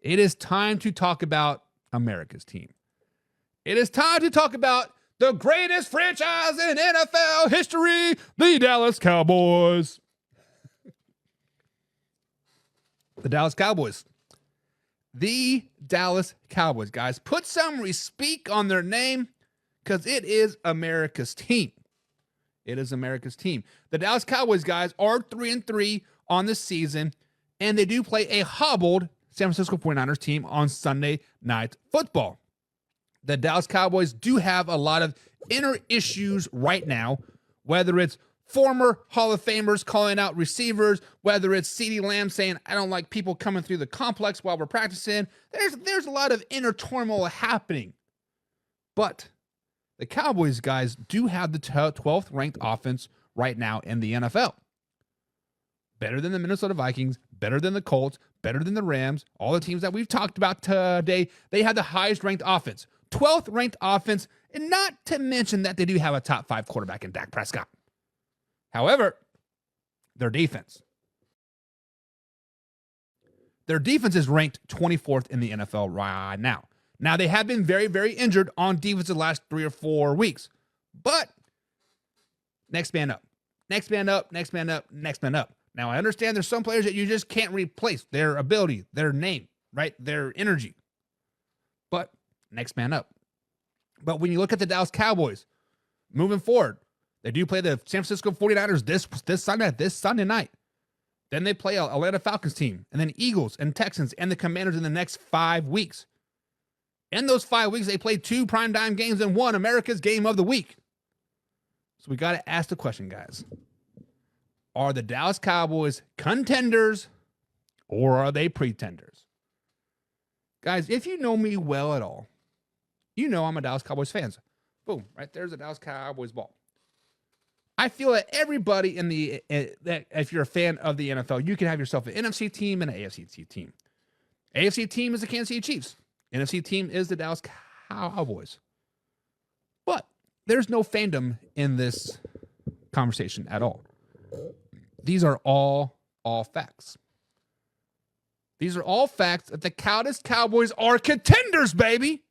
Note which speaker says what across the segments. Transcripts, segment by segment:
Speaker 1: It is time to talk about America's team. It is time to talk about the greatest franchise in NFL history, the Dallas Cowboys. The Dallas Cowboys. The Dallas Cowboys, guys. Put some respect on their name because it is America's team. It is America's team. The Dallas Cowboys, guys, are 3-3 on the season, and they do play a hobbled San Francisco 49ers team on Sunday Night Football. The Dallas Cowboys do have a lot of inner issues right now, whether it's former Hall of Famers calling out receivers, whether it's CeeDee Lamb saying, I don't like people coming through the complex while we're practicing. There's a lot of inner turmoil happening. But the Cowboys, guys, do have the 12th ranked offense right now in the NFL. Better than the Minnesota Vikings, better than the Colts, better than the Rams, all the teams that we've talked about today. They have the highest ranked offense, 12th ranked offense, and not to mention that they do have a top 5 quarterback in Dak Prescott. However, their defense is ranked 24th in the NFL right now. Now, they have been very, very injured on defense the last 3 or 4 weeks. But next man up. Next man up, next man up, next man up. Now, I understand there's some players that you just can't replace. Their ability, their name, right? Their energy. But next man up. But when you look at the Dallas Cowboys, moving forward, they do play the San Francisco 49ers this Sunday night. Then they play an Atlanta Falcons team, and then Eagles and Texans and the Commanders in the next 5 weeks. In those 5 weeks, they played 2 primetime games and 1 America's Game of the Week. So we got to ask the question, guys. Are the Dallas Cowboys contenders or are they pretenders? Guys, if you know me well at all, you know I'm a Dallas Cowboys fan. Boom, right there's a Dallas Cowboys ball. I feel that everybody that if you're a fan of the NFL, you can have yourself an NFC team and an AFC team. AFC team is the Kansas City Chiefs. NFC team is the Dallas Cowboys. But there's no fandom in this conversation at all. These are all facts. These are all facts that the Dallas Cowboys are contenders, baby.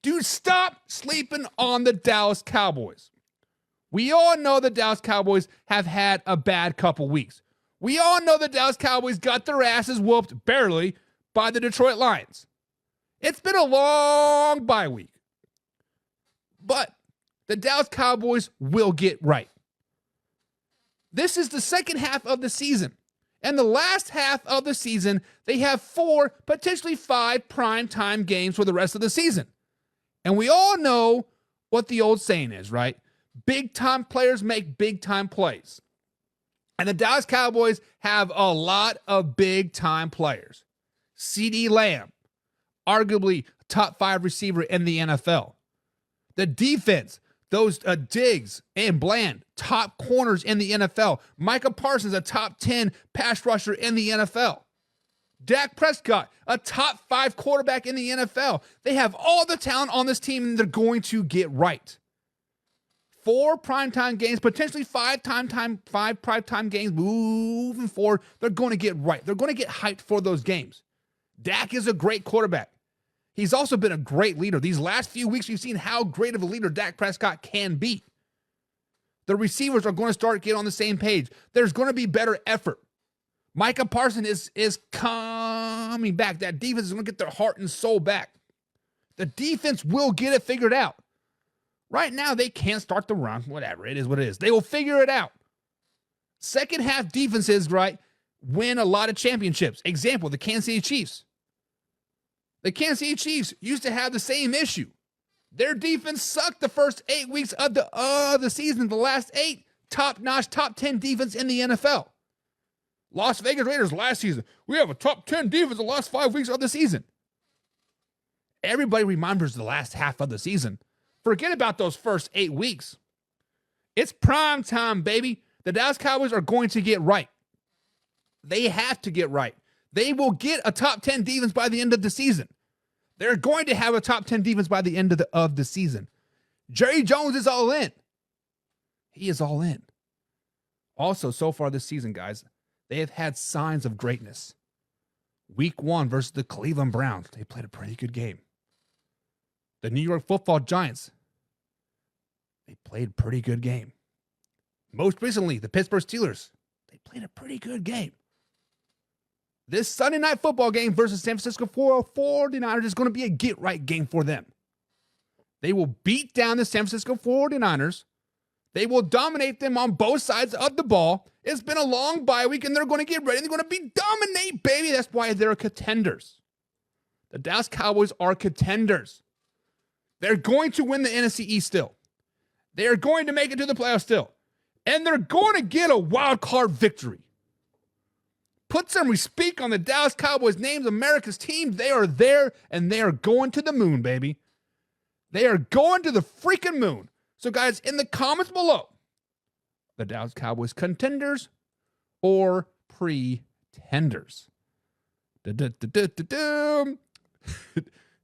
Speaker 1: Dude, stop sleeping on the Dallas Cowboys. We all know the Dallas Cowboys have had a bad couple weeks. We all know the Dallas Cowboys got their asses whooped barely by the Detroit Lions. It's been a long bye week. But the Dallas Cowboys will get right. This is the second half of the season. And the last half of the season, they have 4, potentially 5 primetime games for the rest of the season. And we all know what the old saying is, right? Big-time players make big-time plays. And the Dallas Cowboys have a lot of big-time players. CeeDee Lamb, arguably top 5 receiver in the NFL. The defense, those Diggs and Bland, top corners in the NFL. Micah Parsons, a top 10 pass rusher in the NFL. Dak Prescott, a top 5 quarterback in the NFL. They have all the talent on this team, and they're going to get right. 4 primetime games, potentially 5 primetime games moving forward. They're going to get right. They're going to get hyped for those games. Dak is a great quarterback. He's also been a great leader. These last few weeks, we've seen how great of a leader Dak Prescott can be. The receivers are going to start getting on the same page. There's going to be better effort. Micah Parsons is coming back. That defense is going to get their heart and soul back. The defense will get it figured out. Right now, they can't start the run. Whatever, it is what it is. They will figure it out. Second half defenses, right, win a lot of championships. Example, the Kansas City Chiefs. The Kansas City Chiefs used to have the same issue. Their defense sucked the first 8 weeks of the season. The last 8, top-notch, top 10 defense in the NFL. Las Vegas Raiders last season, we have a top 10 defense the last 5 weeks of the season. Everybody remembers the last half of the season. Forget about those first 8 weeks. It's prime time, baby. The Dallas Cowboys are going to get right. They have to get right. They will get a top 10 defense by the end of the season. They're going to have a top 10 defense by the end of the season. Jerry Jones is all in. He is all in. Also, so far this season, guys, they have had signs of greatness. Week 1 versus the Cleveland Browns. They played a pretty good game. The New York Football Giants. They played a pretty good game. Most recently, the Pittsburgh Steelers. They played a pretty good game. This Sunday night football game versus San Francisco 49ers is going to be a get-right game for them. They will beat down the San Francisco 49ers. They will dominate them on both sides of the ball. It's been a long bye week, and they're going to get ready. They're going to be dominate, baby. That's why they're contenders. The Dallas Cowboys are contenders. They're going to win the NFC East still. They are going to make it to the playoffs still. And they're going to get a wild card victory. Put some respect on the Dallas Cowboys names, America's team. They are there, and they are going to the moon, baby. They are going to the freaking moon. So, guys, in the comments below, the Dallas Cowboys contenders or pretenders?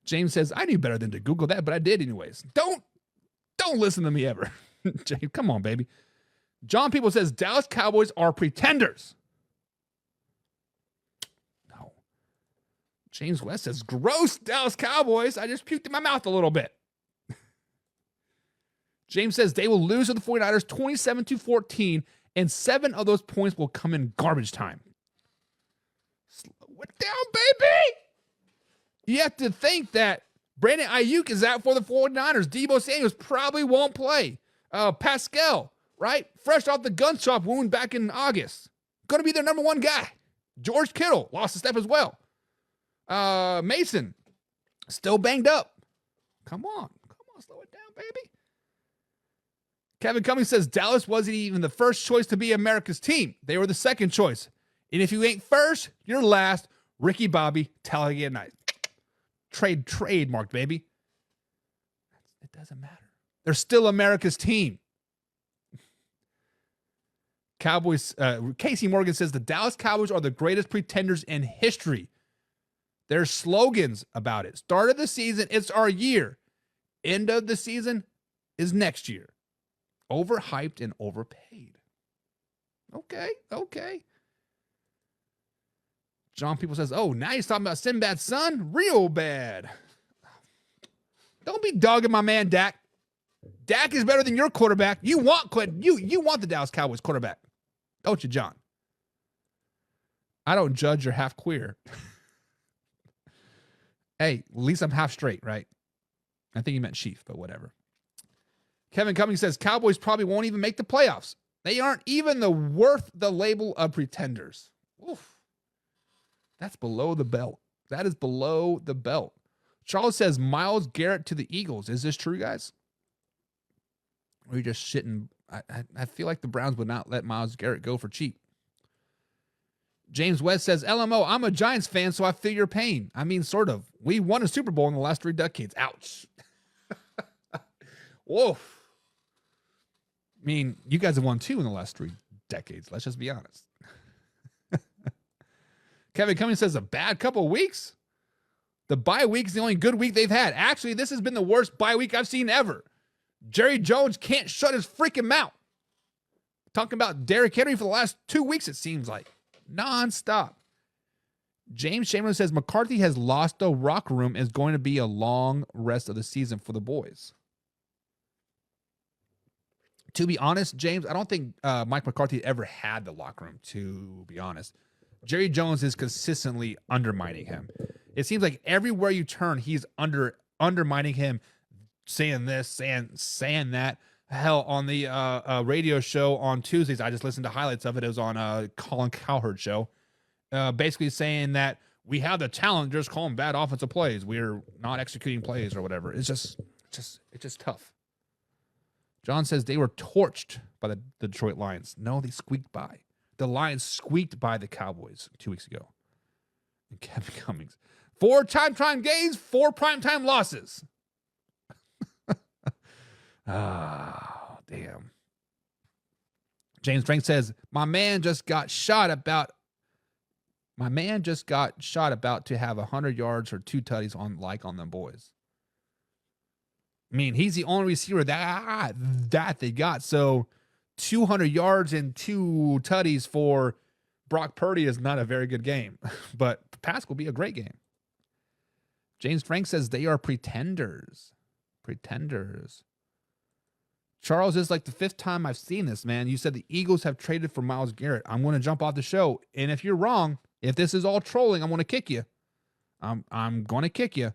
Speaker 1: James says, I knew better than to Google that, but I did anyways. Don't listen to me ever. James, come on, baby. John People says, Dallas Cowboys are pretenders. No. James West says, gross, Dallas Cowboys. I just puked in my mouth a little bit. James says they will lose to the 49ers 27-14, and 7 of those points will come in garbage time. Slow it down, baby. You have to think that Brandon Ayuk is out for the 49ers. Deebo Samuels probably won't play. Pascal, right? Fresh off the gunshot wound back in August. Going to be their number 1 guy. George Kittle lost a step as well. Mason, still banged up. Come on, slow it down, baby. Kevin Cummings says Dallas wasn't even the first choice to be America's team. They were the second choice. And if you ain't first, you're last. Ricky Bobby, Talladega Nights. Trademarked, baby. It doesn't matter. They're still America's team. Cowboys. Casey Morgan says the Dallas Cowboys are the greatest pretenders in history. There's slogans about it. Start of the season, it's our year. End of the season is next year. Overhyped and overpaid. Okay. John People says, oh, now he's talking about Sinbad's son? Real bad. Don't be dogging my man, Dak. Dak is better than your quarterback. You want the Dallas Cowboys quarterback. Don't you, John? I don't judge you're half queer. Hey, at least I'm half straight, right? I think he meant sheaf, but whatever. Kevin Cummings says Cowboys probably won't even make the playoffs. They aren't even worth the label of pretenders. Oof. That's below the belt. That is below the belt. Charles says Myles Garrett to the Eagles. Is this true, guys? Or are you just shitting? I feel like the Browns would not let Myles Garrett go for cheap. James West says, LMO, I'm a Giants fan, so I feel your pain. I mean, sort of. We won a Super Bowl in the last 3 decades. Ouch. Whoa. I mean, you guys have won 2 in the last 3 decades. Let's just be honest. Kevin Cummings says a bad couple of weeks. The bye week is the only good week they've had. Actually, this has been the worst bye week I've seen ever. Jerry Jones can't shut his freaking mouth. Talking about Derrick Henry for the last 2 weeks, it seems like. Non-stop. James Chamberlain says McCarthy has lost the locker room and is going to be a long rest of the season for the boys. To be honest, James, I don't think Mike McCarthy ever had the locker room, to be honest. Jerry Jones is consistently undermining him. It seems like everywhere you turn, he's undermining him, saying this, saying that. Hell, on the radio show on Tuesdays, I just listened to highlights of it. It was on Colin Cowherd show. Basically saying that we have the talent, just calling bad offensive plays. We're not executing plays or whatever. It's just tough. John says they were torched by the Detroit Lions. No, they squeaked by. The Lions squeaked by the Cowboys 2 weeks ago. And Kevin Cummings. 4 primetime games, 4 primetime losses. Ah, damn. James Frank says, my man just got shot about to have 100 yards or 2 tutties on them boys. I mean, he's the only receiver that they got. So 200 yards and 2 tutties for Brock Purdy is not a very good game, but Pask will be a great game. James Frank says they are pretenders. Pretenders. Charles, is like the 5th time I've seen this, man. You said the Eagles have traded for Myles Garrett. I'm going to jump off the show. And if you're wrong, if this is all trolling, I'm going to kick you. I'm going to kick you.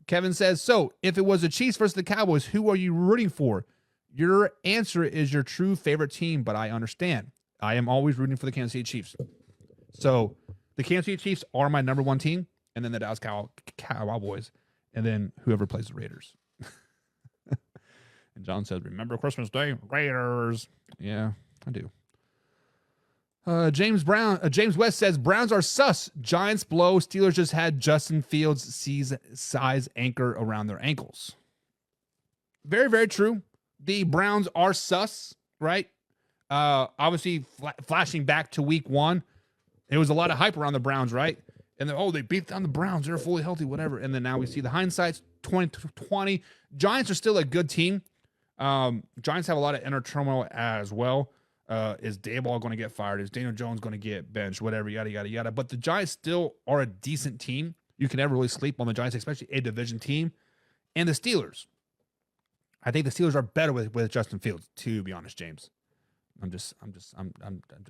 Speaker 1: Kevin says, so if it was the Chiefs versus the Cowboys, who are you rooting for? Your answer is your true favorite team, but I understand. I am always rooting for the Kansas City Chiefs. So the Kansas City Chiefs are my number 1 team, and then the Dallas Cowboys, and then whoever plays the Raiders. And John says, remember Christmas Day? Raiders. Yeah, I do. James West says, Browns are sus. Giants blow. Steelers just had Justin Fields' size anchor around their ankles. Very, very true. The Browns are sus, right? Obviously, flashing back to week 1, there was a lot of hype around the Browns, right? And then, they beat down the Browns. They're fully healthy, whatever. And then now we see the hindsight's 2020. Giants are still a good team. Giants have a lot of inner turmoil as well. Is Daboll going to get fired? Is Daniel Jones going to get benched? Whatever, yada, yada, yada. But the Giants still are a decent team. You can never really sleep on the Giants, especially a division team. And the Steelers. I think the Steelers are better with Justin Fields, to be honest, James. I'm just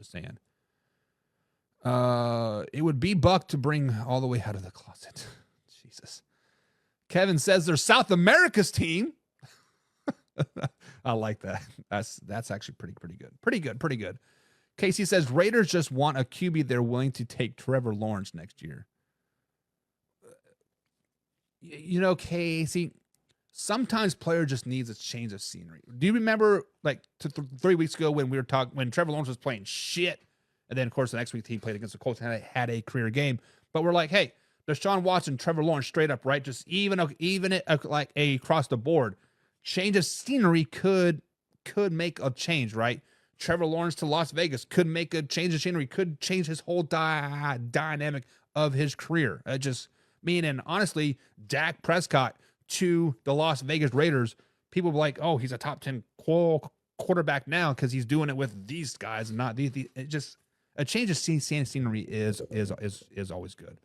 Speaker 1: saying. It would be Buck to bring all the way out of the closet. Jesus. Kevin says they're South America's team. I like that. That's actually pretty good. Pretty good. Casey says Raiders just want a QB they're willing to take Trevor Lawrence next year. Casey, sometimes player just needs a change of scenery. Do you remember 3 weeks ago when we were talking when Trevor Lawrence was playing shit, and then of course the next week he played against the Colts and had a career game, but we're like, hey, Deshaun Watson, Trevor Lawrence, straight up, right? Just even across the board. Change of scenery could make a change, right? Trevor Lawrence to Las Vegas could make a change of scenery, could change his whole dynamic of his career. And honestly, Dak Prescott to the Las Vegas Raiders, people were like, oh, he's a top 10 quarterback now because he's doing it with these guys and not these. Just a change of scenery is always good.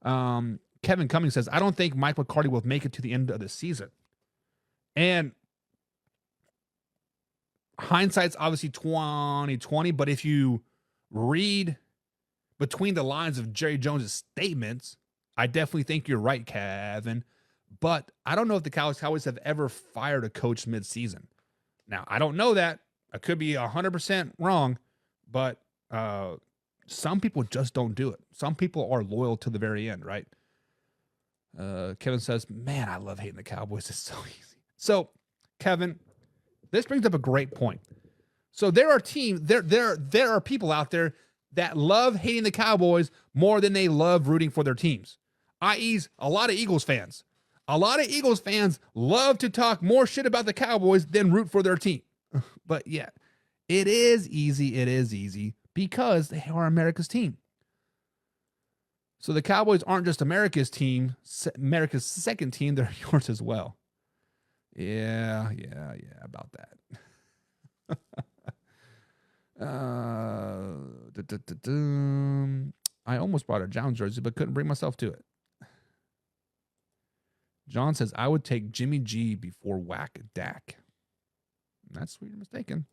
Speaker 1: Kevin Cummings says, I don't think Mike McCarthy will make it to the end of the season. And hindsight's obviously 2020, but if you read between the lines of Jerry Jones' statements, I definitely think you're right, Kevin. But I don't know if the Cowboys have ever fired a coach midseason. Now, I don't know that. I could be 100% wrong, but some people just don't do it. Some people are loyal to the very end, right? Kevin says, man, I love hating the Cowboys. It's so easy. So, Kevin, this brings up a great point. So there are people out there that love hating the Cowboys more than they love rooting for their teams. I.e., a lot of Eagles fans. A lot of Eagles fans love to talk more shit about the Cowboys than root for their team. But yeah, it is easy. It is easy because they are America's team. So the Cowboys aren't just America's team, America's second team, they're yours as well. Yeah, about that. I almost bought a Jones jersey, but couldn't bring myself to it. John says, I would take Jimmy G before Whack Dak. That's where you're mistaken.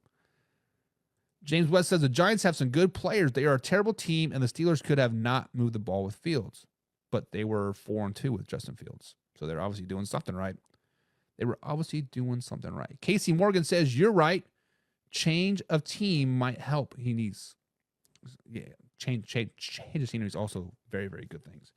Speaker 1: James West says, the Giants have some good players. They are a terrible team, and the Steelers could have not moved the ball with Fields. But they were 4-2 with Justin Fields. So they're obviously doing something right. Casey Morgan says, you're right. Change of team might help. He needs, change of scenery is also very, very good things.